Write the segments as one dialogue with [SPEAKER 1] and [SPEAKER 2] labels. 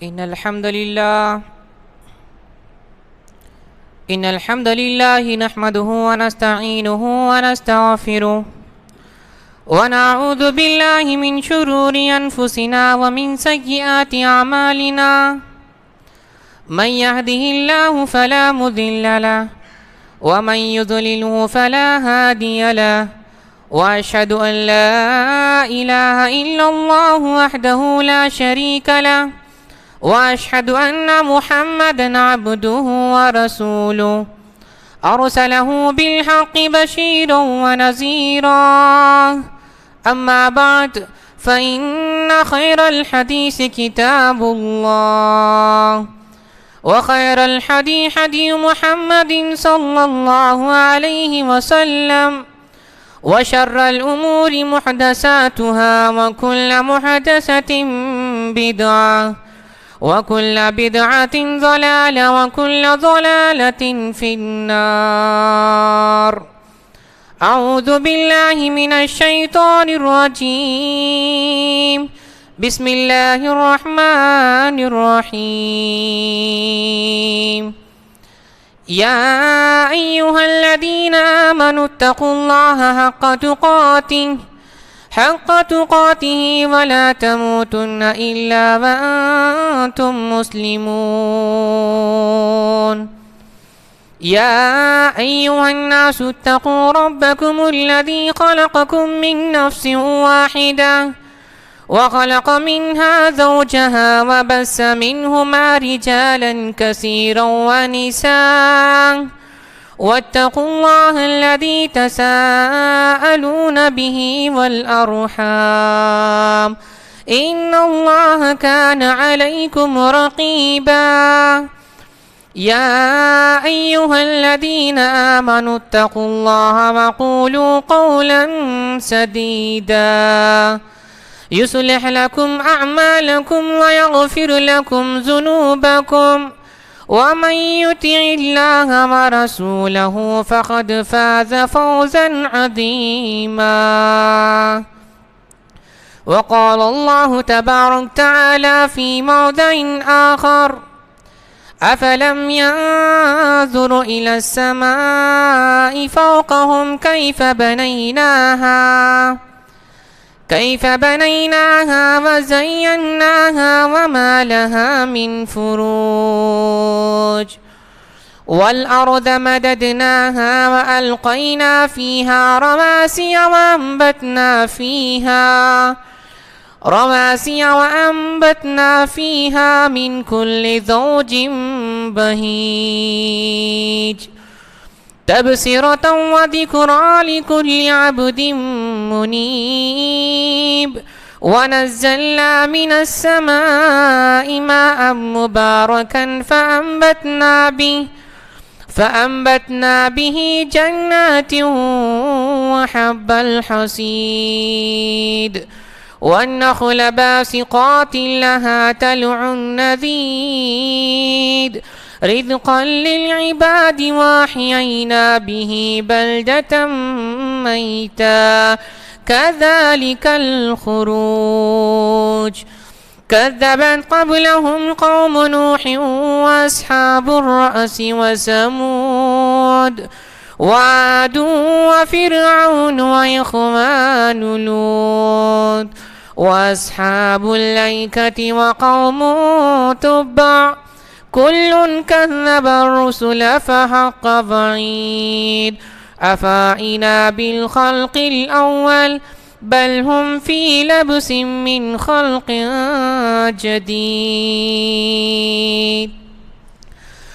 [SPEAKER 1] إن الحمد لله نحمده ونستعينه ونستغفره ونعوذ بالله من شرور أنفسنا ومن سيئات أعمالنا من يهده الله فلا مضل له ومن يضلله فلا هادي له وأشهد أن لا إله إلا الله وحده لا شريك له وأشهد أن محمدًا عبده ورسوله أرسله بالحق بشيرا ونذيرا أما بعد فإن خير الحديث كتاب الله وخير الحدي حدي محمد صلى الله عليه وسلم وشر الأمور محدثاتها وكل محدثة بدعة وكل بدعة ضلالة وكل ضلالة في النار. أعوذ بالله من الشيطان الرجيم. بسم الله الرحمن الرحيم. يا أيها الذين آمنوا اتقوا الله حق تقاته ولا تموتن إلا وأنتم مسلمون. يا أيها الناس اتقوا ربكم الذي خلقكم من نفس واحدة وخلق منها زوجها وبث منهما رجالا كثيرا ونساء واتقوا الله الذي تساءلون به والأرحام إن الله كان عليكم رقيبا. يا أيها الذين آمنوا اتقوا الله وقولوا قولا سديدا يصلح لكم أعمالكم ويغفر لكم ذنوبكم ومن يطع الله ورسوله فقد فاز فوزا عظيما. وقال الله تبارك وتعالى في موضع آخر: أفلم ينظروا إلى السماء فوقهم كيف بنيناها وزيناها وما لها من فروج والأرض مددناها وألقينا فيها رواسي وأنبتنا فيها من كل زوج بهيج تبصرة وذكرى لكل عبد منيب. ونزلنا من السماء ماء مباركا فأنبتنا به جنات وحب الحصيد والنخل باسقات لها طلع نضيد رزقا للعباد وأحيينا به بلدة ميتا كذلك الخروج. كذبت قبلهم قوم نوح وأصحاب الرأس وثمود وعاد وفرعون وإخوان لوط وأصحاب الأيكة وقوم تبع كل كذب الرسل فحق وعيد. أفأعينا بالخلق الأول بل هم في لبس من خلق جديد.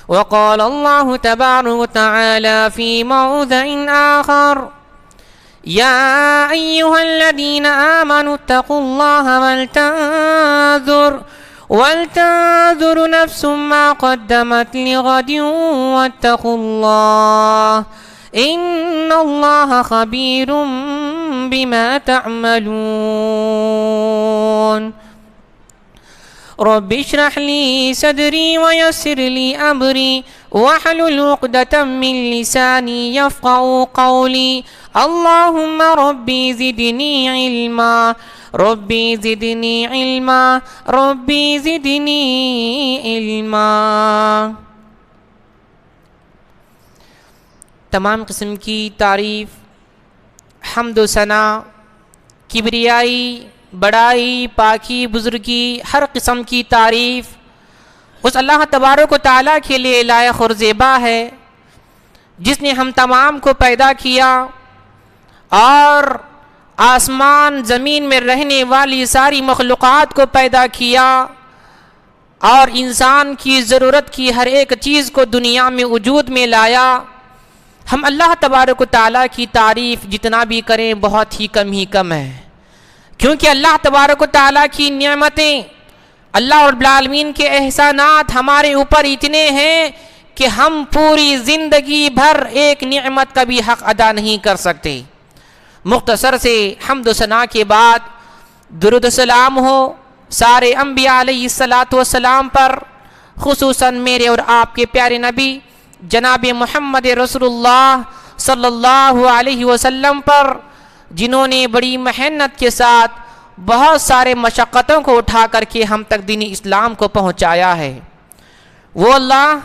[SPEAKER 1] وقال الله تبارك وتعالى في موضع آخر: يا أيها الذين آمنوا اتقوا الله ولتنظر نفس ما قدمت لغد واتقوا الله إن الله خبير بما تعملون. رب اشرح لي صدري ويسر لي أمري واحلل عقدة من لساني يفقهوا قولي. اللهم ربي زدني علما ربی زدنی علما ربی زدنی علما۔ تمام قسم کی تعریف، حمد و ثنا، کبریائی، بڑائی، پاکی، بزرگی، ہر قسم کی تعریف اس اللہ تبارک و تعالیٰ کے لیے لائق اور زیبا ہے، جس نے ہم تمام کو پیدا کیا اور آسمان زمین میں رہنے والی ساری مخلوقات کو پیدا کیا اور انسان کی ضرورت کی ہر ایک چیز کو دنیا میں وجود میں لایا۔ ہم اللہ تبارک و تعالیٰ کی تعریف جتنا بھی کریں بہت ہی کم ہے، کیونکہ اللہ تبارک و تعالیٰ کی نعمتیں، اللہ رب العالمین کے احسانات ہمارے اوپر اتنے ہیں کہ ہم پوری زندگی بھر ایک نعمت کا بھی حق ادا نہیں کر سکتے۔ مختصر سے حمد و ثنا کے بعد درود و سلام ہو سارے انبیاء علیہ السلام پر، خصوصاً میرے اور آپ کے پیارے نبی جناب محمد رسول اللہ صلی اللہ علیہ وسلم پر، جنہوں نے بڑی محنت کے ساتھ بہت سارے مشقتوں کو اٹھا کر کے ہم تک دین اسلام کو پہنچایا ہے۔ وہ اللہ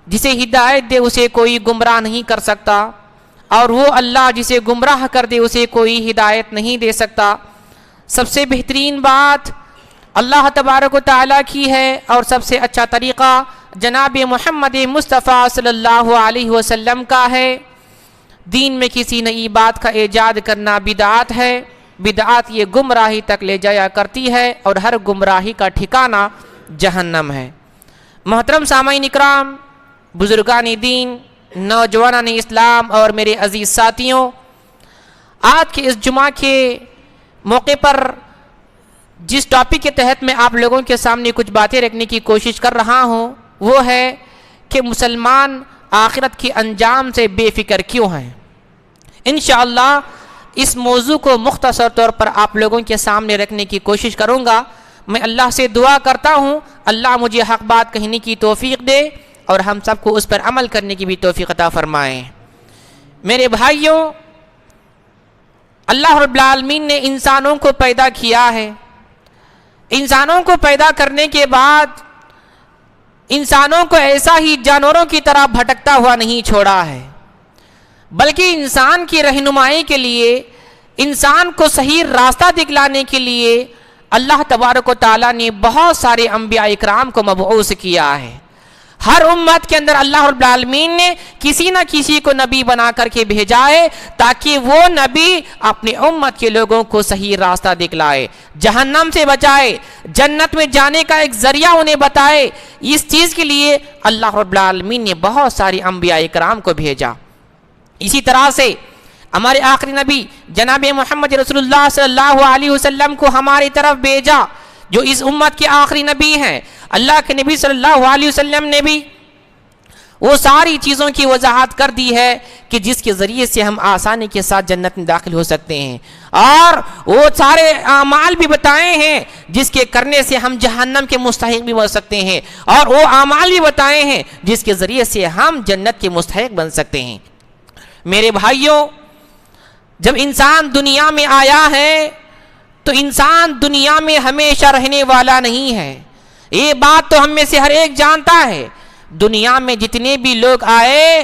[SPEAKER 1] جسے ہدایت دے اسے کوئی گمراہ نہیں کر سکتا، اور وہ اللہ جسے گمراہ کر دے اسے کوئی ہدایت نہیں دے سکتا۔ سب سے بہترین بات اللہ تبارک و تعالیٰ کی ہے، اور سب سے اچھا طریقہ جناب محمد مصطفیٰ صلی اللہ علیہ وسلم کا ہے۔ دین میں کسی نئی بات کا ایجاد کرنا بدعت ہے، بدعت یہ گمراہی تک لے جایا کرتی ہے، اور ہر گمراہی کا ٹھکانہ جہنم ہے۔ محترم سامعین اکرام، بزرگان دین، نوجوانان اسلام اور میرے عزیز ساتھیوں، آج کے اس جمعہ کے موقع پر جس ٹاپک کے تحت میں آپ لوگوں کے سامنے کچھ باتیں رکھنے کی کوشش کر رہا ہوں وہ ہے کہ مسلمان آخرت کے انجام سے بے فکر کیوں ہیں۔ انشاءاللہ اس موضوع کو مختصر طور پر آپ لوگوں کے سامنے رکھنے کی کوشش کروں گا۔ میں اللہ سے دعا کرتا ہوں اللہ مجھے حق بات کہنے کی توفیق دے اور ہم سب کو اس پر عمل کرنے کی بھی توفیق عطا فرمائے۔ میرے بھائیوں، اللہ رب العالمین نے انسانوں کو پیدا کیا ہے۔ انسانوں کو پیدا کرنے کے بعد انسانوں کو ایسا ہی جانوروں کی طرح بھٹکتا ہوا نہیں چھوڑا ہے، بلکہ انسان کی رہنمائی کے لیے، انسان کو صحیح راستہ دکھلانے کے لیے اللہ تبارک و تعالیٰ نے بہت سارے انبیاء اکرام کو مبعوث کیا ہے۔ ہر امت کے اندر اللہ رب العالمین نے کسی نہ کسی کو نبی بنا کر کے بھیجا ہے تاکہ وہ نبی اپنی امت کے لوگوں کو صحیح راستہ دکھلائے، جہنم سے بچائے، جنت میں جانے کا ایک ذریعہ انہیں بتائے۔ اس چیز کے لیے اللہ رب العالمین نے بہت ساری انبیاء اکرام کو بھیجا۔ اسی طرح سے ہمارے آخری نبی جناب محمد رسول اللہ صلی اللہ علیہ وسلم کو ہماری طرف بھیجا، جو اس امت کے آخری نبی ہیں۔ اللہ کے نبی صلی اللہ علیہ وسلم نے بھی وہ ساری چیزوں کی وضاحت کر دی ہے کہ جس کے ذریعے سے ہم آسانی کے ساتھ جنت میں داخل ہو سکتے ہیں، اور وہ سارے اعمال بھی بتائے ہیں جس کے کرنے سے ہم جہنم کے مستحق بھی بن سکتے ہیں، اور وہ اعمال بھی بتائے ہیں جس کے ذریعے سے ہم جنت کے مستحق بن سکتے ہیں۔ میرے بھائیوں، جب انسان دنیا میں آیا ہے تو انسان دنیا میں ہمیشہ رہنے والا نہیں ہے، یہ بات تو ہم میں سے ہر ایک جانتا ہے۔ دنیا میں جتنے بھی لوگ آئے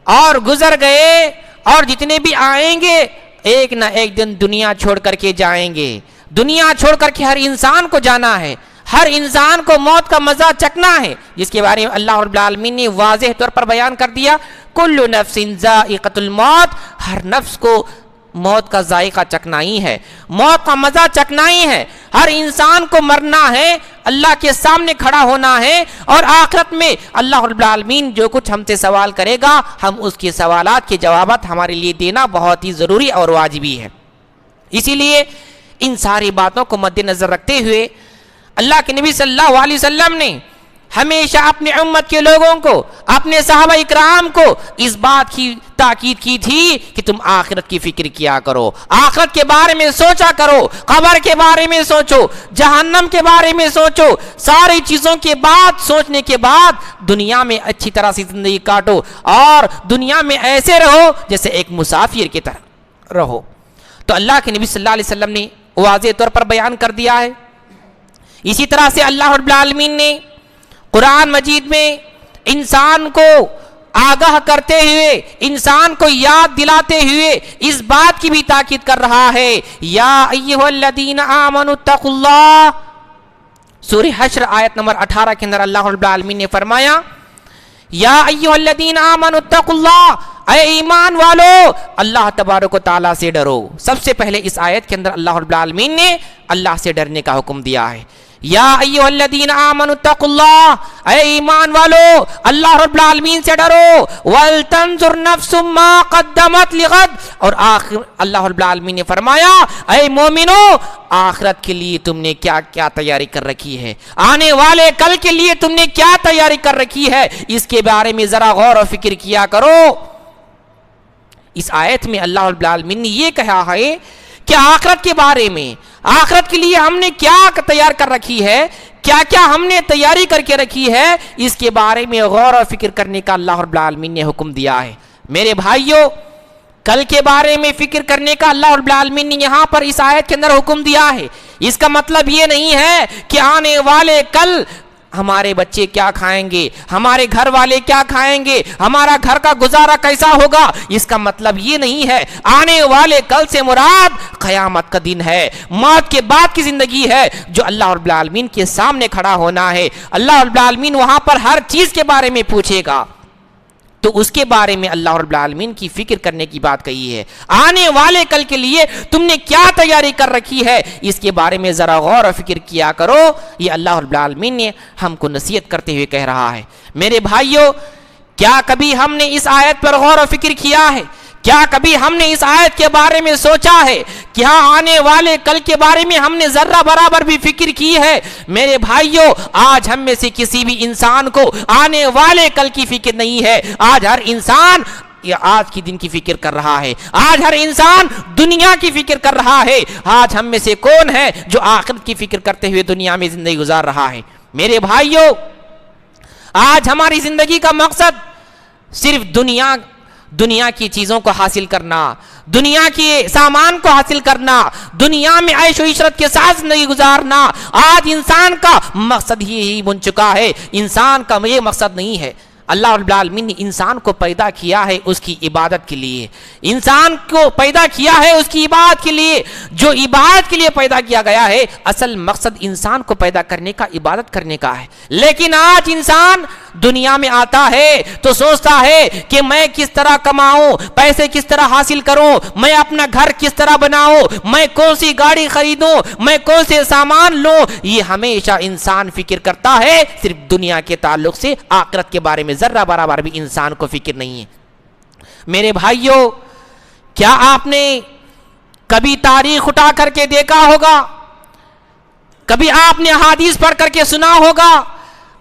[SPEAKER 1] اور گزر گئے اور جتنے بھی آئیں گے ایک نہ ایک دن دنیا چھوڑ کر کے جائیں گے۔ دنیا چھوڑ کر کے ہر انسان کو جانا ہے، ہر انسان کو موت کا مزہ چکھنا ہے، جس کے بارے میں اللہ رب العالمین نے واضح طور پر بیان کر دیا، کل نفس ذائقۃ الموت، ہر نفس کو موت کا ذائقہ چکھنا ہی ہے، موت کا مزہ چکھنا ہی ہے۔ ہر انسان کو مرنا ہے، اللہ کے سامنے کھڑا ہونا ہے، اور آخرت میں اللہ رب العالمین جو کچھ ہم سے سوال کرے گا ہم اس کے سوالات کے جوابات ہمارے لیے دینا بہت ہی ضروری اور واجبی ہے۔ اسی لیے ان ساری باتوں کو مد نظر رکھتے ہوئے اللہ کے نبی صلی اللہ علیہ وسلم نے ہمیشہ اپنے امت کے لوگوں کو، اپنے صحابہ اکرام کو اس بات کی تاکید کی تھی کہ تم آخرت کی فکر کیا کرو، آخرت کے بارے میں سوچا کرو، قبر کے بارے میں سوچو، جہنم کے بارے میں سوچو، ساری چیزوں کے بعد سوچنے کے بعد دنیا میں اچھی طرح سے زندگی کاٹو، اور دنیا میں ایسے رہو جیسے ایک مسافر کی طرح رہو۔ تو اللہ کے نبی صلی اللہ علیہ وسلم نے واضح طور پر بیان کر دیا ہے۔ اسی طرح سے اللہ رب العالمین نے قرآن مجید میں انسان کو آگاہ کرتے ہوئے، انسان کو یاد دلاتے ہوئے اس بات کی بھی تاکید کر رہا ہے، یا ایھا الذین آمنوا اتقوا اللہ۔ سورہ حشر آیت نمبر 18 کے اندر اللہ رب العالمین نے فرمایا، یا ایھا الذین آمنوا اتقوا اللہ، اے ایمان والو اللہ تبارک و تعالیٰ سے ڈرو۔ سب سے پہلے اس آیت کے اندر اللہ رب العالمین نے اللہ سے ڈرنے کا حکم دیا ہے، یا ایھا الذین آمنوا اتقوا اللہ، اے ایمان والو اللہ رب العالمین سے ڈرو، وَلْتَنْظُرْ نَفْسٌ مَّا قَدَّمَتْ لِغَدٍ، اور آخر اللہ رب العالمین نے فرمایا، اے مومنو آخرت کے لیے تم نے کیا کیا تیاری کر رکھی ہے، آنے والے کل کے لیے تم نے کیا تیاری کر رکھی ہے، اس کے بارے میں ذرا غور و فکر کیا کرو۔ اس آیت میں اللہ رب العالمین نے یہ کہا ہے کہ آخرت کے بارے میں، آخرت کے لیے ہم نے کیا تیار کر رکھی ہے، کیا کیا ہم نے تیاری کر کے رکھی ہے، اس کے بارے میں غور و فکر کرنے کا اللہ رب العالمین نے حکم دیا ہے۔ میرے بھائیوں، کل کے بارے میں فکر کرنے کا اللہ رب العالمین نے یہاں پر اس آیت کے اندر حکم دیا ہے۔ اس کا مطلب یہ نہیں ہے کہ آنے والے کل ہمارے بچے کیا کھائیں گے، ہمارے گھر والے کیا کھائیں گے، ہمارا گھر کا گزارا کیسا ہوگا، اس کا مطلب یہ نہیں ہے۔ آنے والے کل سے مراد قیامت کا دن ہے، موت کے بعد کی زندگی ہے، جو اللہ رب العالمین کے سامنے کھڑا ہونا ہے۔ اللہ رب العالمین وہاں پر ہر چیز کے بارے میں پوچھے گا، تو اس کے بارے میں اللہ رب العالمین کی فکر کرنے کی بات کہی ہے۔ آنے والے کل کے لیے تم نے کیا تیاری کر رکھی ہے، اس کے بارے میں ذرا غور و فکر کیا کرو۔ یہ اللہ رب العالمین نے ہم کو نصیحت کرتے ہوئے کہہ رہا ہے۔ میرے بھائیوں، کیا کبھی ہم نے اس آیت پر غور و فکر کیا ہے؟ کیا کبھی ہم نے اس آیت کے بارے میں سوچا ہے؟ کیا آنے والے کل کے بارے میں ہم نے ذرہ برابر بھی فکر کی ہے؟ میرے بھائیوں، آج ہم میں سے کسی بھی انسان کو آنے والے کل کی فکر نہیں ہے۔ آج ہر انسان آج کی دن کی فکر کر رہا ہے، آج ہر انسان دنیا کی فکر کر رہا ہے۔ آج ہم میں سے کون ہے جو آخرت کی فکر کرتے ہوئے دنیا میں زندگی گزار رہا ہے؟ میرے بھائیوں، آج ہماری زندگی کا مقصد صرف دنیا کی چیزوں کو حاصل کرنا، دنیا کے سامان کو حاصل کرنا، دنیا میں عیش و عشرت کے ساتھ زندگی گزارنا آج انسان کا مقصد ہی بن چکا ہے۔ انسان کا یہ مقصد نہیں ہے۔ اللہ رب العالمین نے انسان کو پیدا کیا ہے اس کی عبادت کے لیے، انسان کو پیدا کیا ہے اس کی عبادت کے لیے۔ جو عبادت کے لیے پیدا کیا گیا ہے، اصل مقصد انسان کو پیدا کرنے کا عبادت کرنے کا ہے۔ لیکن آج انسان دنیا میں آتا ہے تو سوچتا ہے کہ میں کس طرح کماؤں، پیسے کس طرح حاصل کروں، میں اپنا گھر کس طرح بناؤں، میں کون سی گاڑی خریدوں، میں کون سے سامان لوں۔ یہ ہمیشہ انسان فکر کرتا ہے صرف دنیا کے تعلق سے، آخرت کے بارے میں ذرہ برابر بھی انسان کو فکر نہیں ہے۔ میرے بھائیوں، کیا آپ نے کبھی تاریخ اٹھا کر کے دیکھا ہوگا، کبھی آپ نے احادیث پڑھ کر کے سنا ہوگا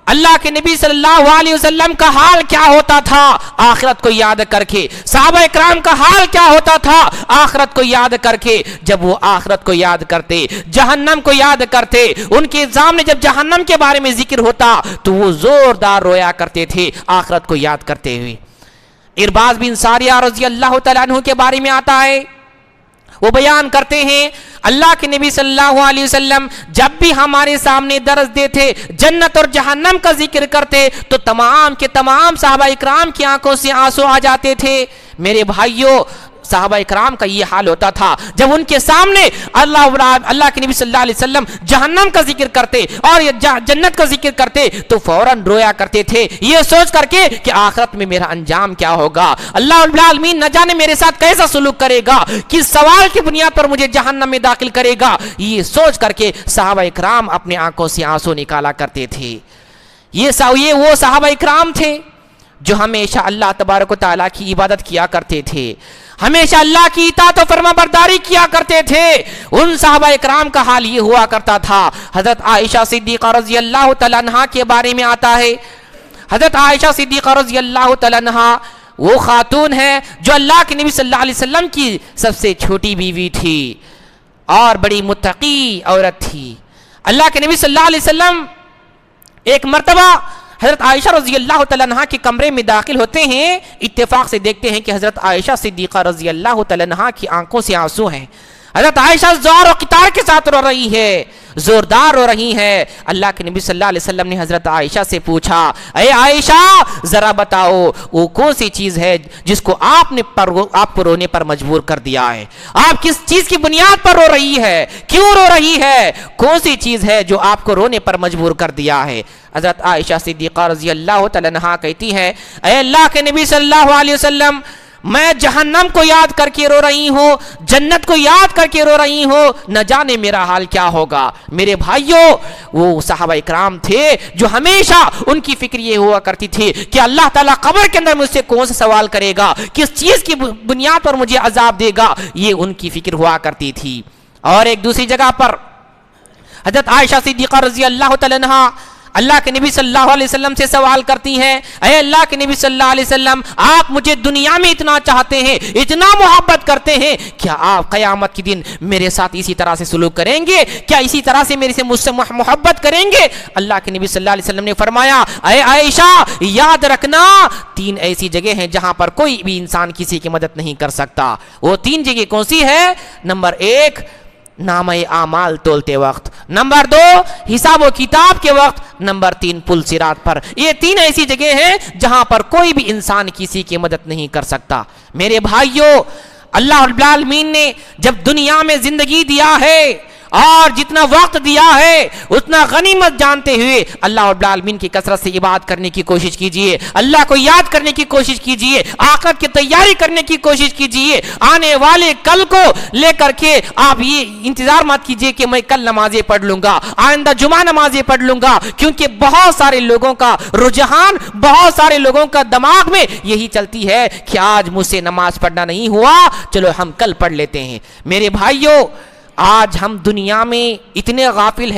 [SPEAKER 1] اللہ کے نبی صلی اللہ علیہ وسلم کا حال کیا ہوتا تھا آخرت کو یاد کر کے، صحابہ اکرام کا حال کیا ہوتا تھا آخرت کو یاد کر کے؟ جب وہ آخرت کو یاد کرتے، جہنم کو یاد کرتے، ان کے سامنے جب جہنم کے بارے میں ذکر ہوتا تو وہ زوردار رویا کرتے تھے آخرت کو یاد کرتے ہوئے۔ ارباز بن ساریہ رضی اللہ تعالیٰ عنہ کے بارے میں آتا ہے، وہ بیان کرتے ہیں اللہ کے نبی صلی اللہ علیہ وسلم جب بھی ہمارے سامنے درس دیتے، جنت اور جہنم کا ذکر کرتے تو تمام کے تمام صحابہ اکرام کی آنکھوں سے آنسو آ جاتے تھے۔ میرے بھائیوں، صحابہ اکرام کا یہ حال ہوتا تھا جب ان کے سامنے اللہ کے نبی صلی اللہ علیہ وسلم جہنم کا ذکر کرتے اور جنت کا ذکر کرتے تو فوراً رویا کرتے تھے، یہ سوچ کر کے کہ آخرت میں میرا انجام کیا ہوگا، اللہ رب العالمین نہ جانے میرے ساتھ کیسا سلوک کرے گا، کس سوال کی بنیاد پر مجھے جہنم میں داخل کرے گا۔ یہ سوچ کر کے صحابہ اکرام اپنے آنکھوں سے آنسو نکالا کرتے تھے۔ یہ وہ صحابہ اکرام تھے جو ہمیشہ اللہ تبارک و تعالیٰ کی عبادت کیا کرتے تھے، ہمیشہ اللہ کی اطاعت و فرما برداری کیا کرتے تھے۔ ان صحابہ اکرام کا حال یہ ہوا کرتا تھا۔ حضرت عائشہ صدیقہ رضی اللہ تعالیٰ عنہا کے بارے میں آتا ہے، حضرت عائشہ صدیقہ رضی اللہ تعالیٰ عنہا وہ خاتون ہے جو اللہ کے نبی صلی اللہ علیہ وسلم کی سب سے چھوٹی بیوی تھی اور بڑی متقی عورت تھی۔ اللہ کے نبی صلی اللہ علیہ وسلم ایک مرتبہ حضرت عائشہ رضی اللہ تعالیٰ عنہ کے کمرے میں داخل ہوتے ہیں، اتفاق سے دیکھتے ہیں کہ حضرت عائشہ صدیقہ رضی اللہ تعالیٰ عنہ کی آنکھوں سے آنسو ہیں۔ حضرت عائشہ زور و قطار کے ساتھ رو رہی ہے، زوردار رو رہی ہیں۔ اللہ کے نبی صلی اللہ علیہ وسلم نے حضرت عائشہ سے پوچھا، اے عائشہ ذرا بتاؤ وہ کون سی چیز ہے جس کو آپ کو رونے پر مجبور کر دیا ہے؟ آپ کس چیز کی بنیاد پر رو رہی ہے؟ کیوں رو رہی ہے؟ کون سی چیز ہے جو آپ کو رونے پر مجبور کر دیا ہے؟ حضرت عائشہ صدیقہ رضی اللہ تعالیٰ عنہا کہتی ہیں، اے اللہ کے نبی صلی اللہ علیہ وسلم، میں جہنم کو یاد کر کے رو رہی ہوں، جنت کو یاد کر کے رو رہی ہوں، نہ جانے میرا حال کیا ہوگا۔ میرے بھائیوں، وہ صحابہ اکرام تھے جو ہمیشہ ان کی فکر یہ ہوا کرتی تھی کہ اللہ تعالیٰ قبر کے اندر مجھ سے کون سا سوال کرے گا، کس چیز کی بنیاد پر مجھے عذاب دے گا، یہ ان کی فکر ہوا کرتی تھی۔ اور ایک دوسری جگہ پر حضرت عائشہ صدیقہ رضی اللہ تعالیٰ عنہا اللہ کے نبی صلی اللہ علیہ وسلم سے سوال کرتی ہیں، اے اللہ کے نبی صلی اللہ علیہ وسلم، آپ مجھے دنیا میں اتنا چاہتے ہیں، اتنا محبت کرتے ہیں، کیا آپ قیامت کے دن میرے ساتھ اسی طرح سے سلوک کریں گے؟ کیا اسی طرح سے مجھ سے محبت کریں گے؟ اللہ کے نبی صلی اللہ علیہ وسلم نے فرمایا، اے عائشہ یاد رکھنا، 3 ایسی جگہ ہیں جہاں پر کوئی بھی انسان کسی کی مدد نہیں کر سکتا۔ وہ 3 جگہ کون سی ہے؟ نمبر 1 نامہ اعمال تولتے وقت، نمبر 2 حساب و کتاب کے وقت، نمبر 3 پل صراط پر۔ یہ 3 ایسی جگہ ہیں جہاں پر کوئی بھی انسان کسی کی مدد نہیں کر سکتا۔ میرے بھائیوں، اللہ رب العالمین نے جب دنیا میں زندگی دیا ہے اور جتنا وقت دیا ہے اتنا غنیمت جانتے ہوئے اللہ رب العالمین کی کثرت سے عبادت کرنے کی کوشش کیجئے، اللہ کو یاد کرنے کی کوشش کیجئے، آخرت کی تیاری کرنے کی کوشش کیجئے۔ آنے والے کل کو لے کر کے آپ یہ انتظار مت کیجئے کہ میں کل نمازیں پڑھ لوں گا، آئندہ جمعہ نمازیں پڑھ لوں گا، کیونکہ بہت سارے لوگوں کا رجحان، بہت سارے لوگوں کا دماغ میں یہی چلتی ہے کہ آج مجھ سے نماز پڑھنا نہیں ہوا، چلو ہم کل پڑھ لیتے ہیں۔ میرے بھائیوں، آج ہم دنیا میں اتنے غافل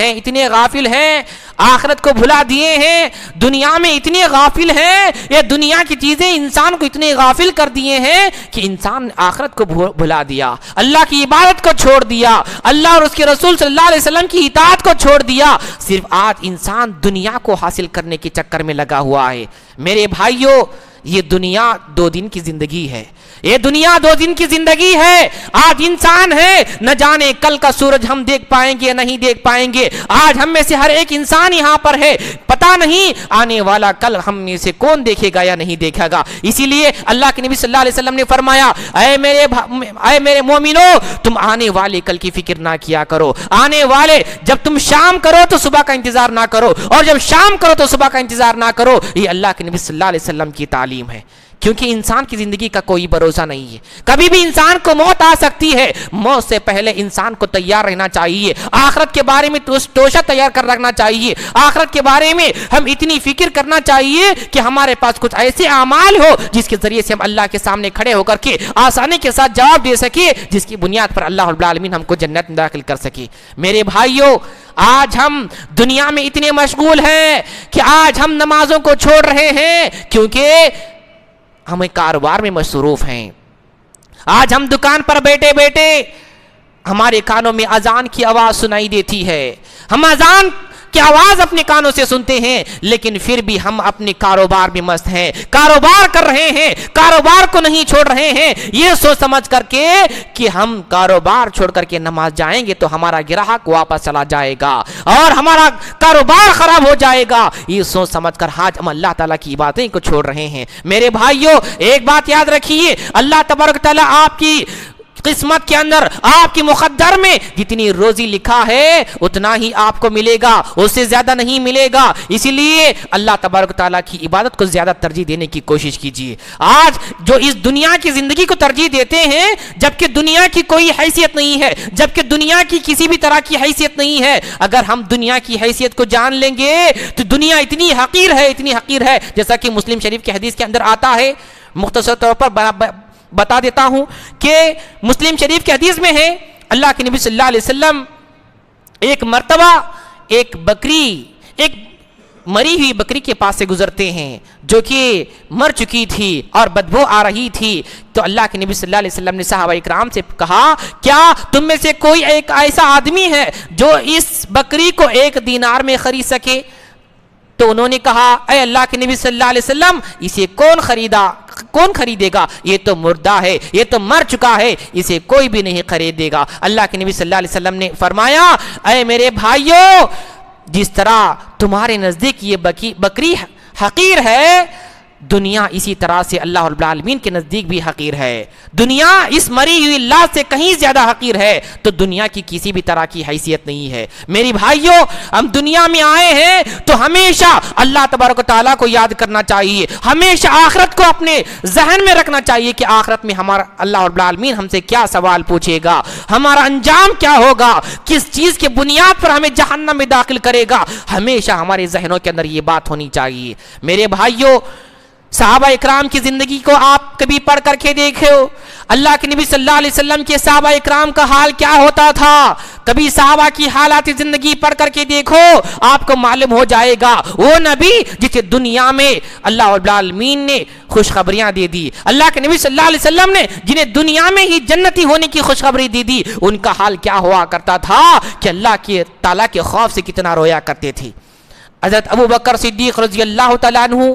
[SPEAKER 1] ہیں، آخرت کو بھلا دیے ہیں، دنیا میں اتنے غافل ہیں، یہ دنیا کی چیزیں انسان کو اتنے غافل کر دیے ہیں کہ انسان آخرت کو بھلا دیا، اللہ کی عبادت کو چھوڑ دیا، اللہ اور اس کے رسول صلی اللہ علیہ وسلم کی اطاعت کو چھوڑ دیا، صرف آج انسان دنیا کو حاصل کرنے کے چکر میں لگا ہوا ہے۔ میرے بھائیوں، یہ دنیا 2 دن کی زندگی ہے، یہ دنیا 2 دن کی زندگی ہے۔ آج انسان ہے، نہ جانے کل کا سورج ہم دیکھ پائیں گے یا نہیں دیکھ پائیں گے۔ آج ہم میں سے ہر ایک انسان یہاں پر ہے، پتہ نہیں آنے والا کل ہم میں سے کون دیکھے گا یا نہیں دیکھے گا۔ اسی لیے اللہ کے نبی صلی اللہ علیہ وسلم نے فرمایا، اے میرے مومنو، تم آنے والے کل کی فکر نہ کیا کرو، آنے والے جب تم شام کرو تو صبح کا انتظار نہ کرو، اور جب شام کرو تو صبح کا انتظار نہ کرو۔ یہ اللہ کے نبی صلی اللہ علیہ وسلم کی تعلیم ہے، کیونکہ انسان کی زندگی کا کوئی بھروسہ نہیں ہے، کبھی بھی انسان کو موت آ سکتی ہے۔ موت سے پہلے انسان کو تیار رہنا چاہیے، آخرت کے بارے میں توشہ تیار کر رکھنا چاہیے، آخرت کے بارے میں ہم اتنی فکر کرنا چاہیے کہ ہمارے پاس کچھ ایسے اعمال ہو جس کے ذریعے سے ہم اللہ کے سامنے کھڑے ہو کر کے آسانی کے ساتھ جواب دے سکے، جس کی بنیاد پر اللہ رب العالمین ہم کو جنت میں داخل کر سکے۔ میرے بھائیوں، آج ہم دنیا میں اتنے مشغول ہیں کہ آج ہم نمازوں کو چھوڑ رہے ہیں، کیونکہ ہمیں کاروبار میں مصروف ہیں۔ آج ہم دکان پر بیٹھے بیٹھے ہمارے کانوں میں اذان کی آواز سنائی دیتی ہے، ہم اذان کی آواز اپنے کانوں سے سنتے ہیں، لیکن پھر بھی ہم اپنے کاروبار میں مست ہیں، کاروبار کر رہے ہیں، کاروبار کو نہیں چھوڑ رہے ہیں، یہ سوچ سمجھ کر کے کہ ہم کاروبار چھوڑ کر کے نماز جائیں گے تو ہمارا گراہک واپس چلا جائے گا اور ہمارا کاروبار خراب ہو جائے گا، یہ سوچ سمجھ کر آج ہم اللہ تعالیٰ کی باتیں کو چھوڑ رہے ہیں۔ میرے بھائیوں، ایک بات یاد رکھیے، اللہ تبارک تعالیٰ آپ کی قسمت کے اندر، آپ کی مقدر میں جتنی روزی لکھا ہے اتنا ہی آپ کو ملے گا، اس سے زیادہ نہیں ملے گا۔ اسی لیے اللہ تبارک تعالیٰ کی عبادت کو زیادہ ترجیح دینے کی کوشش کیجیے۔ آج جو اس دنیا کی زندگی کو ترجیح دیتے ہیں جبکہ دنیا کی کوئی حیثیت نہیں ہے، جبکہ دنیا کی کسی بھی طرح کی حیثیت نہیں ہے، اگر ہم دنیا کی حیثیت کو جان لیں گے تو دنیا اتنی حقیر ہے، اتنی حقیر ہے، جیسا کہ مسلم شریف کی حدیث کے اندر آتا ہے۔ مختصر طور پر بتا دیتا ہوں کہ مسلم شریف کی حدیث میں ہے، اللہ کے نبی صلی اللہ علیہ وسلم ایک مرتبہ ایک مری ہوئی بکری کے پاس سے گزرتے ہیں جو کہ مر چکی تھی اور بدبو آ رہی تھی، تو اللہ کے نبی صلی اللہ علیہ وسلم نے صحابہ اکرام سے کہا، کیا تم میں سے کوئی ایک ایسا آدمی ہے جو اس بکری کو 1 دینار میں خرید سکے؟ تو انہوں نے کہا، اے اللہ کے نبی صلی اللہ علیہ وسلم، اسے کون کون خریدے گا؟ یہ تو مردہ ہے، یہ تو مر چکا ہے، اسے کوئی بھی نہیں خریدے گا۔ اللہ کے نبی صلی اللہ علیہ وسلم نے فرمایا اے میرے بھائیوں، جس طرح تمہارے نزدیک یہ بکری حقیر ہے، دنیا اسی طرح سے اللہ رب العالمین کے نزدیک بھی حقیر ہے۔ دنیا اس مری ہوئی لاش سے کہیں زیادہ حقیر ہے، تو دنیا کی کسی بھی طرح کی حیثیت نہیں ہے۔ میری بھائیوں، ہم دنیا میں آئے ہیں تو ہمیشہ اللہ تبارک و تعالیٰ کو یاد کرنا چاہیے، ہمیشہ آخرت کو اپنے ذہن میں رکھنا چاہیے کہ آخرت میں ہمارا اللہ رب العالمین ہم سے کیا سوال پوچھے گا، ہمارا انجام کیا ہوگا، کس چیز کے بنیاد پر ہمیں جہنم میں داخل کرے گا۔ ہمیشہ ہمارے ذہنوں کے اندر یہ بات ہونی چاہیے۔ میرے بھائیوں، صحابہ اکرام کی زندگی کو آپ کبھی پڑھ کر کے دیکھو، اللہ کے نبی صلی اللہ علیہ وسلم کے صحابہ اکرام کا حال کیا ہوتا تھا، کبھی صحابہ کی حالات زندگی پڑھ کر کے دیکھو، آپ کو معلوم ہو جائے گا وہ نبی جسے دنیا میں اللہ رب العالمین نے خوشخبریاں دے دی، اللہ کے نبی صلی اللہ علیہ وسلم نے جنہیں دنیا میں ہی جنتی ہونے کی خوشخبری دے دی، ان کا حال کیا ہوا کرتا تھا کہ اللہ کے تعالیٰ کے خوف سے کتنا رویا کرتے تھے۔ حضرت ابو بکر صدیق رضی اللہ تعالیٰ عنہ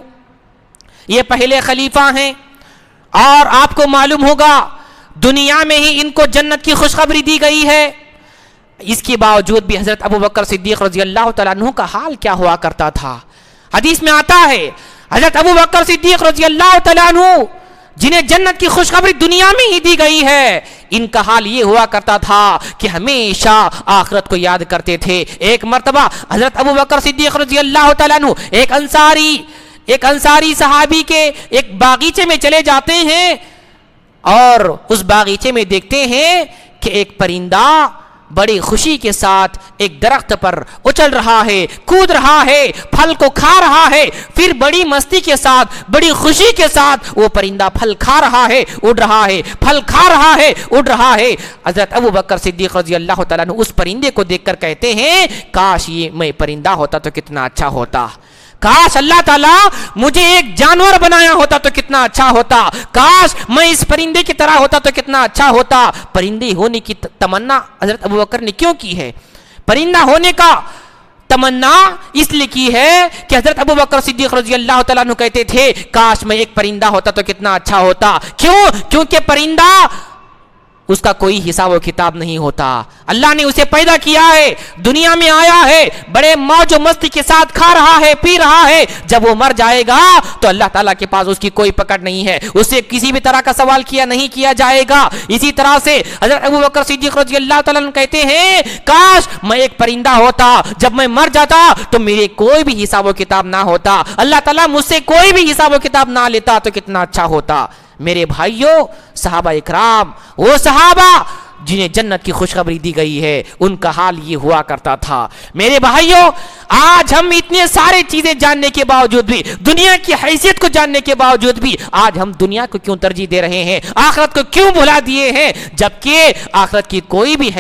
[SPEAKER 1] یہ پہلے خلیفہ ہیں، اور آپ کو معلوم ہوگا دنیا میں ہی ان کو جنت کی خوشخبری دی گئی ہے، اس کے باوجود بھی حضرت ابو بکر صدیق رضی اللہ تعالیٰ عنہ کا حال کیا ہوا کرتا تھا۔ حدیث میں آتا ہے حضرت ابو بکر صدیق رضی اللہ تعالیٰ عنہ جنہیں جنت کی خوشخبری دنیا میں ہی دی گئی ہے، ان کا حال یہ ہوا کرتا تھا کہ ہمیشہ آخرت کو یاد کرتے تھے۔ ایک مرتبہ حضرت ابو بکر صدیق رضی اللہ تعالیٰ عنہ ایک انصاری صحابی کے ایک باغیچے میں چلے جاتے ہیں، اور اس باغیچے میں دیکھتے ہیں کہ ایک پرندہ بڑی خوشی کے ساتھ ایک درخت پر اچھل رہا ہے، کود رہا ہے، پھل کو کھا رہا ہے، پھر بڑی مستی کے ساتھ، بڑی خوشی کے ساتھ وہ پرندہ پھل کھا رہا ہے، اڑ رہا ہے، پھل کھا رہا ہے، اڑ رہا ہے۔ حضرت ابو بکر صدیق رضی اللہ تعالیٰ عنہ اس پرندے کو دیکھ کر کہتے ہیں کاش یہ میں پرندہ ہوتا تو کتنا اچھا ہوتا، کاش اللہ تعالیٰ مجھے ایک جانور بنایا ہوتا تو کتنا اچھا ہوتا، کاش میں اس پرندے کی طرح ہوتا تو کتنا اچھا ہوتا۔ پرندے ہونے کی تمنا حضرت ابو بکر نے کیوں کی ہے؟ پرندہ ہونے کا تمنا اس لیے کی ہے کہ حضرت ابو بکر صدیق رضی اللہ تعالیٰ عنہ کہتے تھے کاش میں ایک پرندہ ہوتا تو کتنا اچھا ہوتا۔ کیونکہ پرندہ اس کا کوئی حساب و کتاب نہیں ہوتا، اللہ نے اسے پیدا کیا ہے، دنیا میں آیا ہے، بڑے موج و مستی کے ساتھ کھا رہا ہے، پی رہا ہے، جب وہ مر جائے گا تو اللہ تعالیٰ کے پاس اس کی کوئی پکڑ نہیں ہے، اسے کسی بھی طرح کا سوال نہیں کیا جائے گا۔ اسی طرح سے حضرت ابو بکر صدیق رضی اللہ تعالیٰ عنہ کہتے ہیں کاش میں ایک پرندہ ہوتا، جب میں مر جاتا تو میرے کوئی بھی حساب و کتاب نہ ہوتا، اللہ تعالیٰ مجھ سے کوئی بھی حساب و کتاب نہ لیتا تو کتنا اچھا ہوتا۔ میرے بھائیوں، صحابہ اکرام وہ صحابہ جنہیں جنت کی خوشخبری دی گئی ہے، ان کا حال یہ ہوا کرتا تھا۔ میرے بھائیوں، آج ہم اتنے سارے چیزیں جاننے کے باوجود بھی، دنیا کی حیثیت کو جاننے کے باوجود بھی، آج ہم دنیا کو کیوں ترجیح دے رہے ہیں، آخرت کو کیوں بھلا دیے ہیں، جبکہ آخرت کی کوئی بھی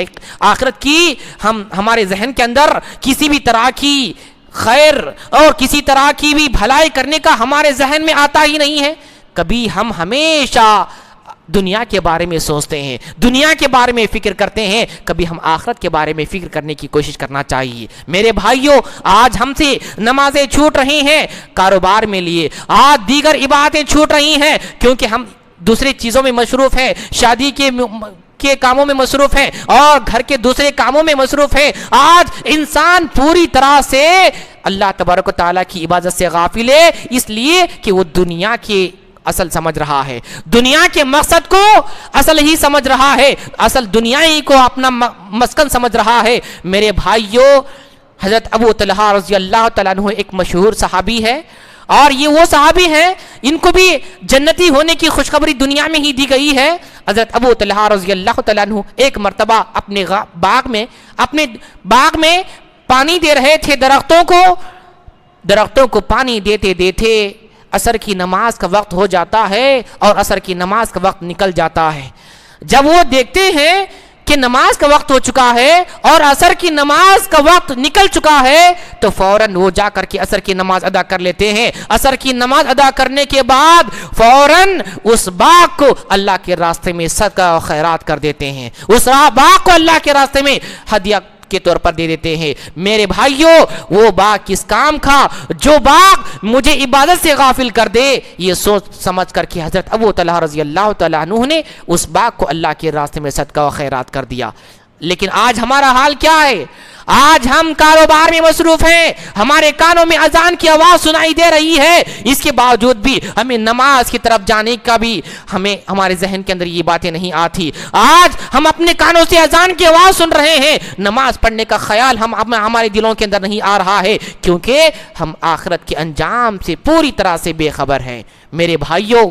[SPEAKER 1] آخرت کی ہمارے ذہن کے اندر کسی بھی طرح کی خیر اور کسی طرح کی بھی بھلائی کرنے کا ہمارے ذہن میں آتا ہی نہیں ہے۔ کبھی ہم ہمیشہ دنیا کے بارے میں سوچتے ہیں، دنیا کے بارے میں فکر کرتے ہیں، کبھی ہم آخرت کے بارے میں فکر کرنے کی کوشش کرنا چاہیے۔ میرے بھائیوں، آج ہم سے نمازیں چھوٹ رہی ہیں کاروبار میں لیے، آج دیگر عبادتیں چھوٹ رہی ہیں کیونکہ ہم دوسری چیزوں میں مصروف ہیں، شادی کے کاموں میں مصروف ہیں اور گھر کے دوسرے کاموں میں مصروف ہیں۔ آج انسان پوری طرح سے اللہ تبارک و تعالیٰ کی عبادت سے غافل ہے، اس لیے کہ وہ دنیا کے اصل سمجھ رہا ہے، دنیا کے مقصد کو اصل ہی سمجھ رہا ہے، اصل دنیا ہی کو اپنا مسکن سمجھ رہا ہے۔ میرے بھائیوں، حضرت ابو طلحہ رضی اللہ تعالیٰ عنہ ایک مشہور صحابی ہے، اور یہ وہ صحابی ہیں ان کو بھی جنتی ہونے کی خوشخبری دنیا میں ہی دی گئی ہے۔ حضرت ابو طلحہ رضی اللہ تعالیٰ عنہ ایک مرتبہ اپنے باغ میں پانی دے رہے تھے درختوں کو پانی دیتے دیتے عصر کی نماز کا وقت ہو جاتا ہے اور عصر کی نماز کا وقت نکل جاتا ہے۔ جب وہ دیکھتے ہیں کہ نماز کا وقت ہو چکا ہے اور عصر کی نماز کا وقت نکل چکا ہے تو فوراً وہ جا کر کے عصر کی نماز ادا کر لیتے ہیں۔ عصر کی نماز ادا کرنے کے بعد فوراً اس باغ کو اللہ کے راستے میں صدقہ و خیرات کر دیتے ہیں، اس باغ کو اللہ کے راستے میں ہدیہ کے طور پر دے دیتے ہیں۔ میرے بھائیوں، وہ باغ کس کام کا جو باغ مجھے عبادت سے غافل کر دے، یہ سوچ سمجھ کر کہ حضرت ابو طلحہ رضی اللہ تعالیٰ عنہ نے اس باغ کو اللہ کے راستے میں صدقہ و خیرات کر دیا۔ لیکن آج ہمارا حال کیا ہے؟ آج ہم کاروبار میں مصروف ہیں، ہمارے کانوں میں اذان کی آواز سنائی دے رہی ہے، اس کے باوجود بھی ہمیں نماز کی طرف جانے کا بھی ہمارے ذہن کے اندر یہ باتیں نہیں آتی۔ آج ہم اپنے کانوں سے اذان کی آواز سن رہے ہیں، نماز پڑھنے کا خیال ہمارے دلوں کے اندر نہیں آ رہا ہے، کیونکہ ہم آخرت کے انجام سے پوری طرح سے بے خبر ہیں۔ میرے بھائیوں،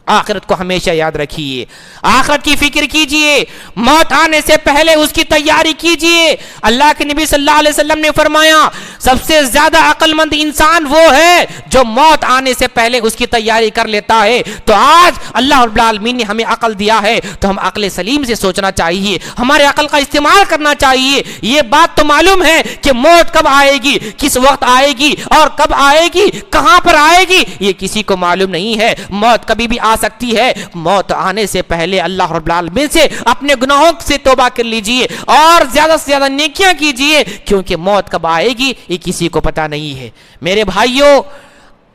[SPEAKER 1] آخرت کو ہمیشہ یاد رکھیے، آخرت کی فکر کیجئے، موت آنے سے پہلے اس کی تیاری کیجئے۔ اللہ کے نبی صلی اللہ علیہ وسلم نے فرمایا سب سے زیادہ عقل مند انسان وہ ہے جو موت آنے سے پہلے اس کی تیاری کر لیتا ہے۔ تو آج اللہ رب العالمین نے ہمیں عقل دیا ہے تو ہم عقل سلیم سے سوچنا چاہیے، ہمارے عقل کا استعمال کرنا چاہیے۔ یہ بات تو معلوم ہے کہ موت کب آئے گی، کس وقت آئے گی اور کب آئے گی، کہاں پر آئے گی، یہ کسی کو معلوم نہیں ہے۔ موت کبھی بھی سکتی ہے۔ موت آنے سے پہلے اللہ رب العالمین سے اپنے گناہوں سے توبہ کر لیجئے اور زیادہ سے زیادہ نیکیاں کیجئے، کیونکہ موت کب آئے گی یہ کسی کو پتہ نہیں ہے۔ میرے بھائیوں،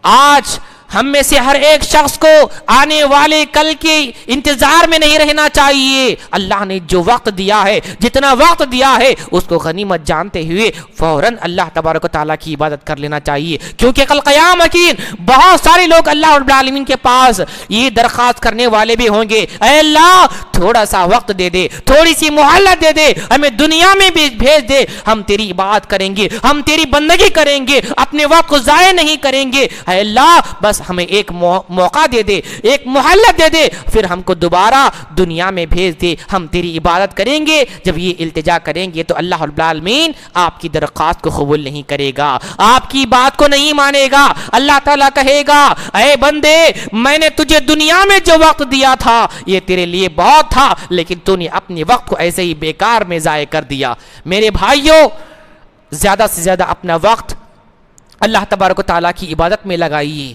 [SPEAKER 1] آج ہم میں سے ہر ایک شخص کو آنے والے کل کے انتظار میں نہیں رہنا چاہیے۔ اللہ نے جو وقت دیا ہے، جتنا وقت دیا ہے، اس کو غنیمت جانتے ہوئے فوراً اللہ تبارک و تعالیٰ کی عبادت کر لینا چاہیے، کیونکہ کل قیامت کے دن بہت سارے لوگ اللہ رب العالمین کے پاس یہ درخواست کرنے والے بھی ہوں گے، اے اللہ تھوڑا سا وقت دے دے، تھوڑی سی مہلت دے دے، ہمیں دنیا میں بھی بھیج دے، ہم تیری عبادت کریں گے، ہم تیری بندگی کریں گے، اپنے وقت کو ضائع نہیں کریں گے۔ اے اللہ بس ہمیں ایک موقع دے دے، ایک مہلت دے دے، پھر ہم کو دوبارہ دنیا میں بھیج دے، ہم تیری عبادت کریں گے۔ جب یہ التجا کریں گے تو اللہ رب العالمین آپ کی درخواست کو قبول نہیں کرے گا، آپ کی بات کو نہیں مانے گا۔ اللہ تعالیٰ کہے گا اے بندے، میں نے تجھے دنیا میں جو وقت دیا تھا یہ تیرے لیے بہت تھا، لیکن تو نے اپنے وقت کو ایسے ہی بیکار میں ضائع کر دیا۔ میرے بھائیوں، زیادہ سے زیادہ اپنا وقت اللہ تبارک و تعالیٰ کی عبادت میں لگائیے،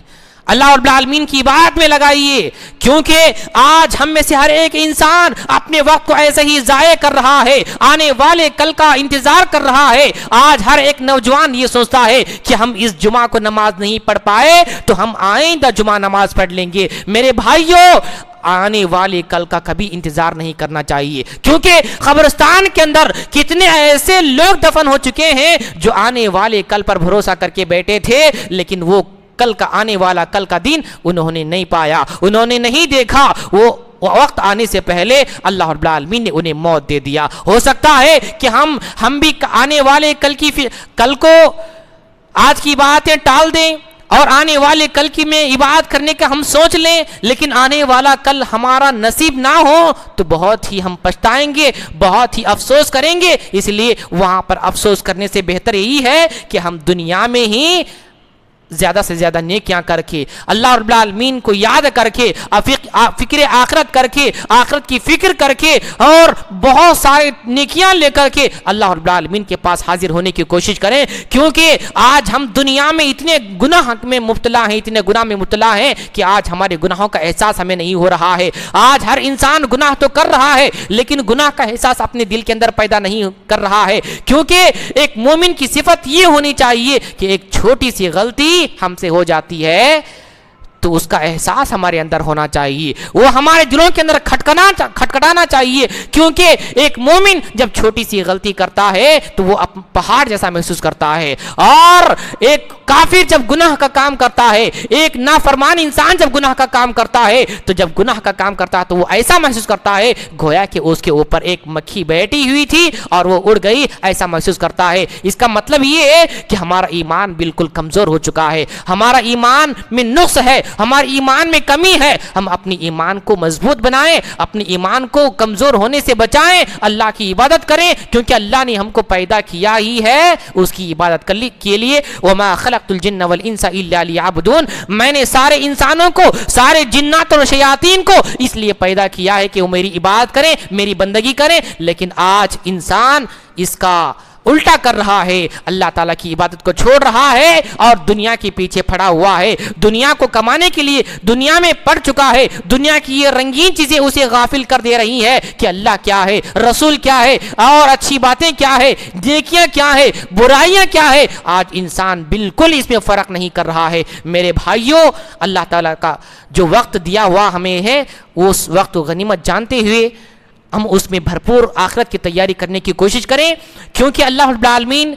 [SPEAKER 1] اللہ رب العالمین کی عبادت میں لگائیے، کیونکہ آج ہم میں سے ہر ایک انسان اپنے وقت کو ایسے ہی ضائع کر رہا ہے، آنے والے کل کا انتظار کر رہا ہے۔ آج ہر ایک نوجوان یہ سوچتا ہے کہ ہم اس جمعہ کو نماز نہیں پڑھ پائے تو ہم آئندہ جمعہ نماز پڑھ لیں گے۔ میرے بھائیوں، آنے والے کل کا کبھی انتظار نہیں کرنا چاہیے، کیونکہ قبرستان کے اندر کتنے ایسے لوگ دفن ہو چکے ہیں جو آنے والے کل پر بھروسہ کر کے بیٹھے تھے، لیکن وہ کل کا آنے والا کل کا دن انہوں نے نہیں پایا، انہوں نے نہیں دیکھا۔ وہ وقت آنے سے پہلے اللہ رب العالمین نے انہیں موت دے دیا۔ ہو سکتا ہے کہ ہم بھی آنے والے کل کو آج کی باتیں ٹال دیں اور آنے والے کل کی میں عبادت کرنے کا ہم سوچ لیں، لیکن آنے والا کل ہمارا نصیب نہ ہو تو بہت ہی ہم پچھتائیں گے، بہت ہی افسوس کریں گے۔ اس لیے وہاں پر افسوس کرنے سے بہتر یہی ہے کہ ہم دنیا میں ہی زیادہ سے زیادہ نیکیاں کر کے، اللہ رب العالمین کو یاد کر کے، فکر آخرت کر کے، آخرت کی فکر کر کے اور بہت سارے نیکیاں لے کر کے اللہ رب العالمین کے پاس حاضر ہونے کی کوشش کریں، کیونکہ آج ہم دنیا میں اتنے گناہ میں مبتلا ہیں، اتنے گناہ میں مبتلا ہیں کہ آج ہمارے گناہوں کا احساس ہمیں نہیں ہو رہا ہے۔ آج ہر انسان گناہ تو کر رہا ہے، لیکن گناہ کا احساس اپنے دل کے اندر پیدا نہیں کر رہا ہے، کیونکہ ایک مومن کی صفت یہ ہونی چاہیے کہ ایک چھوٹی سی غلطی ہم سے ہو جاتی ہے تو اس کا احساس ہمارے اندر ہونا چاہیے، وہ ہمارے دلوں کے اندر کھٹکھٹانا چاہیے، کیونکہ ایک مومن جب چھوٹی سی غلطی کرتا ہے تو وہ پہاڑ جیسا محسوس کرتا ہے، اور ایک کافر جب گناہ کا کام کرتا ہے، ایک نافرمان انسان جب گناہ کا کام کرتا ہے تو جب گناہ کا کام کرتا ہے تو وہ ایسا محسوس کرتا ہے گویا کہ اس کے اوپر ایک مکھی بیٹھی ہوئی تھی اور وہ اڑ گئی، ایسا محسوس کرتا ہے۔ اس کا مطلب یہ ہے کہ ہمارا ایمان بالکل کمزور ہو چکا ہے، ہمارا ایمان میں نقص ہے، ہمارے ایمان میں کمی ہے۔ ہم اپنی ایمان کو مضبوط بنائیں، اپنے ایمان کو کمزور ہونے سے بچائیں، اللہ کی عبادت کریں، کیونکہ اللہ نے ہم کو پیدا کیا ہی ہے اس کی عبادت کے لیے۔ وما خلقت الجن والانس الا ليعبدون، میں نے سارے انسانوں کو، سارے جنات اور شیاطین کو اس لیے پیدا کیا ہے کہ وہ میری عبادت کریں، میری بندگی کریں، لیکن آج انسان اس کا الٹا کر رہا ہے، اللہ تعالیٰ کی عبادت کو چھوڑ رہا ہے اور دنیا کے پیچھے پڑا ہوا ہے، دنیا کو کمانے کے لیے دنیا میں پڑ چکا ہے، دنیا کی یہ رنگین چیزیں اسے غافل کر دے رہی ہے کہ اللہ کیا ہے، رسول کیا ہے، اور اچھی باتیں کیا ہے، نیکیاں کیا ہے، برائیاں کیا ہے۔ آج انسان بالکل اس میں فرق نہیں کر رہا ہے۔ میرے بھائیوں، اللہ تعالیٰ کا جو وقت دیا ہوا ہمیں ہے، اس وقت کو غنیمت جانتے ہوئے ہم اس میں بھرپور آخرت کی تیاری کرنے کی کوشش کریں، کیونکہ اللہ رب العالمین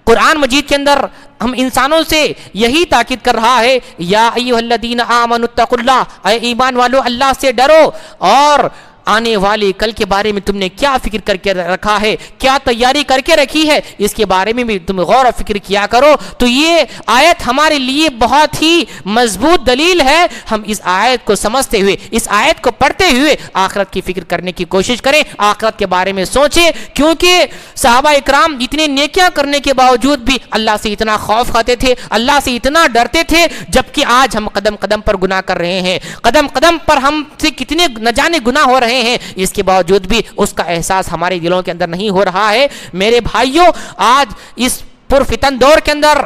[SPEAKER 1] قرآن مجید کے اندر ہم انسانوں سے یہی تاکید کر رہا ہے، یا ایھا الذین آمنوا اتقوا اللہ، اے ایمان والو اللہ سے ڈرو، اور آنے والے کل کے بارے میں تم نے کیا فکر کر کے رکھا ہے، کیا تیاری کر کے رکھی ہے، اس کے بارے میں بھی تم غور و فکر کیا کرو۔ تو یہ آیت ہمارے لیے بہت ہی مضبوط دلیل ہے۔ ہم اس آیت کو سمجھتے ہوئے، اس آیت کو پڑھتے ہوئے آخرت کی فکر کرنے کی کوشش کریں، آخرت کے بارے میں سوچیں، کیونکہ صحابہ اکرام اتنے نیکیاں کرنے کے باوجود بھی اللہ سے اتنا خوف کھاتے تھے، اللہ سے اتنا ڈرتے تھے، جبکہ آج ہم قدم قدم پر گناہ کر رہے ہیں، قدم قدم پر ہم سے کتنے نہ جانے گناہ ہو رہے ہیں، اس کے باوجود بھی اس کا احساس ہمارے دلوں کے اندر نہیں ہو رہا ہے۔ میرے بھائیوں، آج اس پرفتن دور کے اندر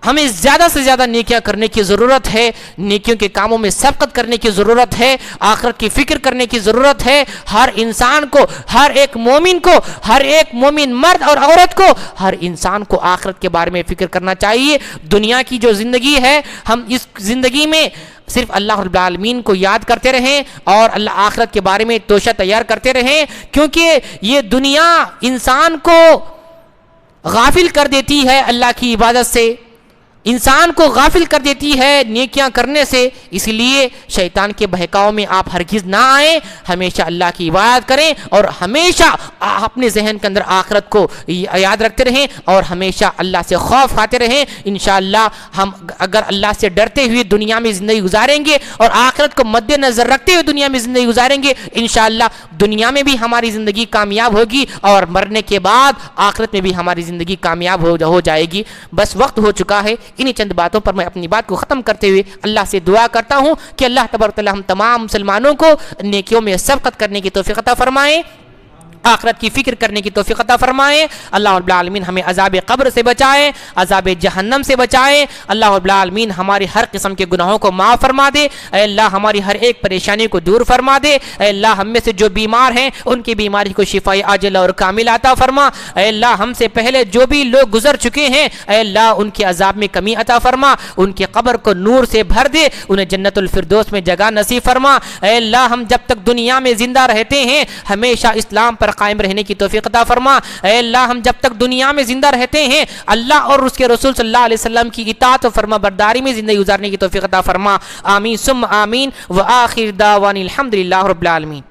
[SPEAKER 1] ہمیں زیادہ سے زیادہ نیکیاں کرنے کی ضرورت ہے، نیکیوں کے کاموں میں سبقت کرنے کی ضرورت ہے، آخرت کی فکر کرنے کی ضرورت ہے۔ ہر انسان کو، ہر ایک مومن کو، ہر ایک مومن مرد اور عورت کو، ہر انسان کو آخرت کے بارے میں فکر کرنا چاہیے۔ دنیا کی جو زندگی ہے، ہم اس زندگی میں صرف اللہ رب العالمین کو یاد کرتے رہیں اور اللہ آخرت کے بارے میں توشہ تیار کرتے رہیں، کیونکہ یہ دنیا انسان کو غافل کر دیتی ہے اللہ کی عبادت سے، انسان کو غافل کر دیتی ہے نیکیاں کرنے سے۔ اس لیے شیطان کے بہکاؤ میں آپ ہرگز نہ آئیں، ہمیشہ اللہ کی عبادت کریں اور ہمیشہ اپنے ذہن کے اندر آخرت کو یاد رکھتے رہیں اور ہمیشہ اللہ سے خوف کھاتے رہیں۔ انشاءاللہ ہم اگر اللہ سے ڈرتے ہوئے دنیا میں زندگی گزاریں گے اور آخرت کو مد نظر رکھتے ہوئے دنیا میں زندگی گزاریں گے، انشاءاللہ دنیا میں بھی ہماری زندگی کامیاب ہوگی اور مرنے کے بعد آخرت میں بھی ہماری زندگی کامیاب ہو جائے گی۔ بس وقت ہو چکا ہے، انہی چند باتوں پر میں اپنی بات کو ختم کرتے ہوئے اللہ سے دعا کرتا ہوں کہ اللہ تبارک و تعالی ہم تمام مسلمانوں کو نیکیوں میں سبقت کرنے کی توفیق عطا فرمائے، آخرت کی فکر کرنے کی توفیق عطا فرمائے۔ اللہ رب العالمین ہمیں عذاب قبر سے بچائے، عذاب جہنم سے بچائے۔ اللہ رب العالمین ہماری ہر قسم کے گناہوں کو معاف فرما دے۔ اے اللہ ہماری ہر ایک پریشانی کو دور فرما دے۔ اے اللہ ہم میں سے جو بیمار ہیں ان کی بیماری کو شفاء عاجلہ اور کامل عطا فرما۔ اے اللہ ہم سے پہلے جو بھی لوگ گزر چکے ہیں، اے اللہ ان کے عذاب میں کمی عطا فرما، ان کے قبر کو نور سے بھر دے، انہیں جنت الفردوس میں جگہ نصیب فرما۔ اے اللہ ہم جب تک دنیا میں زندہ رہتے ہیں ہمیشہ اسلام پر قائم رہنے کی توفیق عطا فرما۔ اے اللہ ہم جب تک دنیا میں زندہ رہتے ہیں اللہ اور اس کے رسول صلی اللہ علیہ وسلم کی اطاعت و فرما برداری میں زندگی گزارنے کی توفیق عطا فرما۔ آمین ثم آمین، وآخر دعوانا الحمدللہ رب العالمین۔